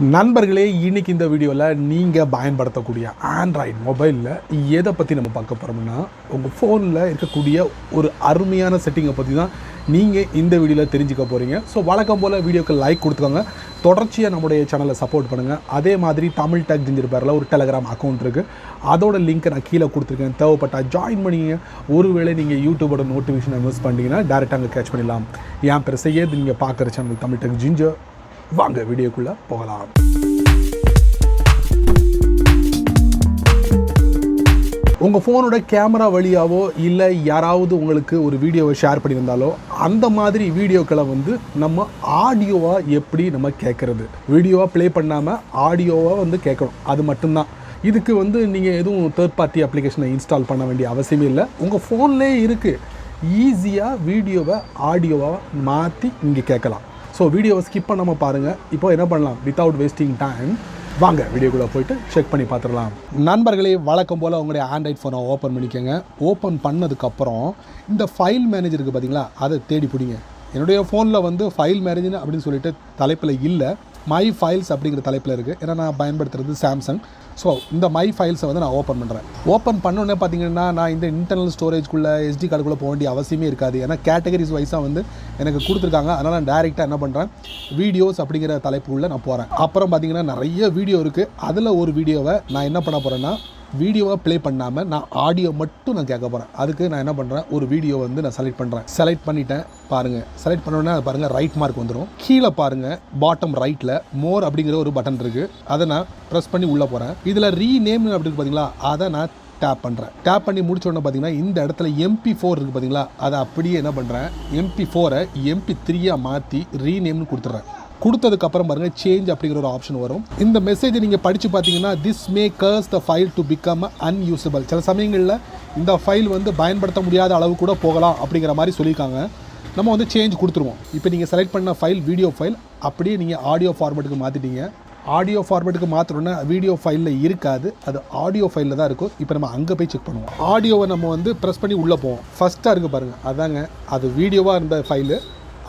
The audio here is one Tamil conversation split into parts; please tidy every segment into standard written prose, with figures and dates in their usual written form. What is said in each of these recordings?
நண்பர்களே, இன்றைக்கி இந்த வீடியோவில் நீங்கள் பயன்படுத்தக்கூடிய ஆண்ட்ராய்டு மொபைலில் எதை பற்றி நம்ம பார்க்க போகிறோம்னா, உங்கள் ஃபோனில் இருக்கக்கூடிய ஒரு அருமையான செட்டிங்கை பற்றி தான் நீங்கள் இந்த வீடியோவில் தெரிஞ்சுக்க போகிறீங்க. ஸோ வழக்கம் போல் வீடியோக்கு லைக் கொடுத்துக்கோங்க, தொடர்ச்சியாக நம்முடைய சேனலை சப்போர்ட் பண்ணுங்கள். அதே மாதிரி தமிழ் டெக் ஜிஞ்சர் பேரில் ஒரு டெலகிராம் அக்கௌண்ட் இருக்குது, அதோட லிங்க்கை நான் கீழே கொடுத்துருக்கேன். தேவைப்பட்டால் ஜாயின் பண்ணிங்க. ஒருவேளை நீங்கள் யூடியூபோட நோட்டிஃபிகேஷனை மிஸ் பண்ணிங்கன்னா டேரெக்டாக அங்கே கேட்ச் பண்ணிடலாம். என் பேர் செய்யது, நீங்கள் பார்க்குற சேனல் தமிழ் டெக் ஜிஞ்சர். வாங்க வீடியோக்குள்ளே போகலாம். உங்கள் ஃபோனோட கேமரா வழியாவோ இல்லை யாராவது உங்களுக்கு ஒரு வீடியோவை ஷேர் பண்ணியிருந்தாலோ அந்த மாதிரி வீடியோக்களை நம்ம ஆடியோவாக எப்படி நம்ம கேட்குறது, வீடியோவாக ப்ளே பண்ணாமல் ஆடியோவாக கேட்கணும். அது மட்டும்தான். இதுக்கு நீங்கள் எதுவும் தேர்ட் பார்ட்டி அப்ளிகேஷனை இன்ஸ்டால் பண்ண வேண்டிய அவசியமே இல்லை. உங்கள் ஃபோன்லேயே இருக்குது. ஈஸியாக வீடியோவை ஆடியோவாக மாற்றி நீங்கள் கேட்கலாம். ஸோ வீடியோவை ஸ்கிப் பண்ணாமல் பாருங்கள். இப்போ என்ன பண்ணலாம், வித்தவுட் வேஸ்டிங் டைம் வாங்க வீடியோக்குள்ளே போய்ட்டு செக் பண்ணி பார்த்துடலாம். நண்பர்களே, வழக்கம் போல் உங்களுடைய ஆண்ட்ராய்ட் ஃபோனை ஓப்பன் பண்ணிக்கோங்க. ஓப்பன் பண்ணதுக்கப்புறம் இந்த ஃபைல் மேனேஜர் இருக்குது பார்த்தீங்களா, அதை தேடி பிடிங்க. என்னுடைய ஃபோனில் ஃபைல் மேனேஜர் அப்படின்னு சொல்லிட்டு தலைப்பில் இல்லை, மை ஃபைல்ஸ் அப்படிங்கிற தலைப்பில் இருக்குது. ஏன்னா நான் பயன்படுத்துகிறது சாம்சங். ஸோ இந்த மை ஃபைல்ஸை நான் ஓப்பன் பண்ணுறேன். ஓப்பன் பண்ணோன்னே பார்த்தீங்கன்னா நான் இந்த இன்டர்னல் ஸ்டோரேஜ்குள்ளே எஸ்டி கார்டுக்குள்ளே போக வேண்டிய அவசியமே இருக்காது. ஏன்னா கேட்டகரிஸ் வைஸாக எனக்கு கொடுத்துருக்காங்க. அதனால் நான் டேரெக்டாக என்ன பண்ணுறேன், வீடியோஸ் அப்படிங்கிற தலைப்புக்குள்ளே நான் போகிறேன். அப்புறம் பார்த்தீங்கன்னா நிறைய வீடியோ இருக்குது. அதில் ஒரு வீடியோவை நான் என்ன பண்ண போகிறேன்னா, வீடியோவை ப்ளே பண்ணாமல் நான் ஆடியோ மட்டும் நான் கேட்க போகிறேன். அதுக்கு நான் என்ன பண்ணுறேன், ஒரு வீடியோ நான் செலக்ட் பண்ணுறேன். செலக்ட் பண்ணிட்டேன் பாருங்கள். செலக்ட் பண்ணோன்னே பாருங்கள் ரைட் மார்க் வந்துடும். கீழே பாருங்கள் பாட்டம் ரைட்டில் மோர் அப்படிங்கிற ஒரு பட்டன் இருக்குது. அதை நான் ப்ரெஸ் பண்ணி உள்ளே போகிறேன். இதில் ரீநேம் அப்படின்னு பார்த்தீங்களா, அதை நான் டேப் பண்ணுறேன். டேப் பண்ணி முடிச்ச உடனே பார்த்தீங்கன்னா இந்த இடத்துல MP4 இருக்குது பார்த்தீங்களா, அதை அப்படியே என்ன பண்ணுறேன், MP4 MP3 மாற்றி ரீநேம்னு கொடுத்துட்றேன். கொடுத்ததுக்கப்புறம் பாருங்கள் சேஞ்ச் அப்படிங்கிற ஒரு ஆப்ஷன் வரும். இந்த மெசேஜை நீங்கள் படித்து பார்த்தீங்கன்னா, this may curse the file to become unusable. சில சமயங்களில் இந்த ஃபைல் பயன்படுத்த முடியாத அளவு கூட போகலாம் அப்படிங்கிற மாதிரி சொல்லியிருக்காங்க. நம்ம சேஞ்ச் கொடுத்துருவோம். இப்போ நீங்கள் செலக்ட் பண்ண ஃபைல் வீடியோ ஃபைல் அப்படியே நீங்கள் ஆடியோ ஃபார்மேட்டுக்கு மாற்றிட்டீங்க. ஆடியோ ஃபார்மேட்டுக்கு மாற்றணுன்னா வீடியோ ஃபைலில் இருக்காது, அது ஆடியோ ஃபைலில் தான் இருக்கும். இப்போ நம்ம அங்கே போய் செக் பண்ணுவோம். ஆடியோவை நம்ம ப்ரெஸ் பண்ணி உள்ளே போவோம். ஃபஸ்ட்டாக இருக்குது பாருங்கள், அதாங்க அது வீடியோவாக இருந்த ஃபைலு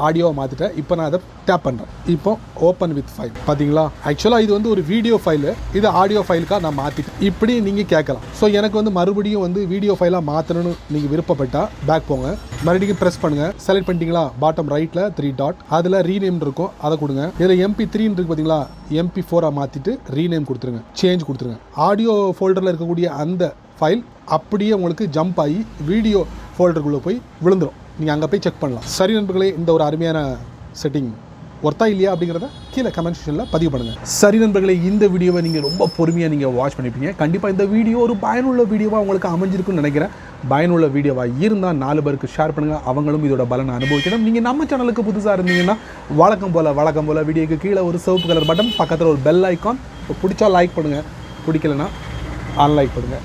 ஆடியோவை மாற்றிட்டேன். இப்போ நான் அதை டேப் பண்ணுறேன். இப்போ ஓப்பன் வித் ஃபைல் பார்த்தீங்களா. ஆக்சுவலாக இது ஒரு வீடியோ ஃபைலு, இது ஆடியோ ஃபைலுக்காக நான் மாற்றிட்டேன். இப்படி நீங்கள் கேட்கலாம். ஸோ எனக்கு மறுபடியும் வீடியோ ஃபைலாக மாற்றணும்னு நீங்கள் விருப்பப்பட்டால் பேக் போங்க, மறுபடியும் ப்ரெஸ் பண்ணுங்கள். செலக்ட் பண்ணிட்டீங்களா, பாட்டம் ரைட்டில் 3 டாட், அதில் ரீநேம் இருக்கும், அதை கொடுங்க. இதில் MP3 இருக்குது பார்த்தீங்களா, MP4 மாற்றிட்டு ரீநேம் கொடுத்துருங்க, சேஞ்ச் கொடுத்துருங்க. ஆடியோ ஃபோல்டரில் இருக்கக்கூடிய அந்த ஃபைல் அப்படியே உங்களுக்கு ஜம்ப் ஆகி வீடியோ ஃபோல்டருக்குள்ளே போய் விழுந்துடும். நீங்கள் அங்கே போய் செக் பண்ணலாம். சரி நண்பர்களே, இந்த ஒரு அருமையான செட்டிங் ஒர்த்தா இல்லையா அப்படிங்கிறத கீழே கமெண்ட் செக்ஷனில் பதிவு பண்ணுங்கள். சரி நண்பர்களே, இந்த வீடியோவை நீங்கள் ரொம்ப பொறுமையாக நீங்கள் வாட்ச் பண்ணிப்பீங்க. கண்டிப்பாக இந்த வீடியோ ஒரு பயனுள்ள வீடியோவாக உங்களுக்கு அமைஞ்சிருக்குன்னு நினைக்கிறேன். பயனுள்ள வீடியோவாக இருந்தால் 4 பேருக்கு ஷேர் பண்ணுங்கள், அவங்களும் இதோட பலனை அனுபவிக்கணும். நீங்கள் நம்ம சேனலுக்கு புதுசாக இருந்தீங்கன்னா வழக்கம் போல் வீடியோக்கு கீழே ஒரு சிவப்பு கலர் பட்டன், பக்கத்தில் ஒரு பெல் ஐக்கான். இப்போ பிடிச்சா லைக் பண்ணுங்கள், பிடிக்கலைன்னா அன்லைக் பண்ணுங்கள்.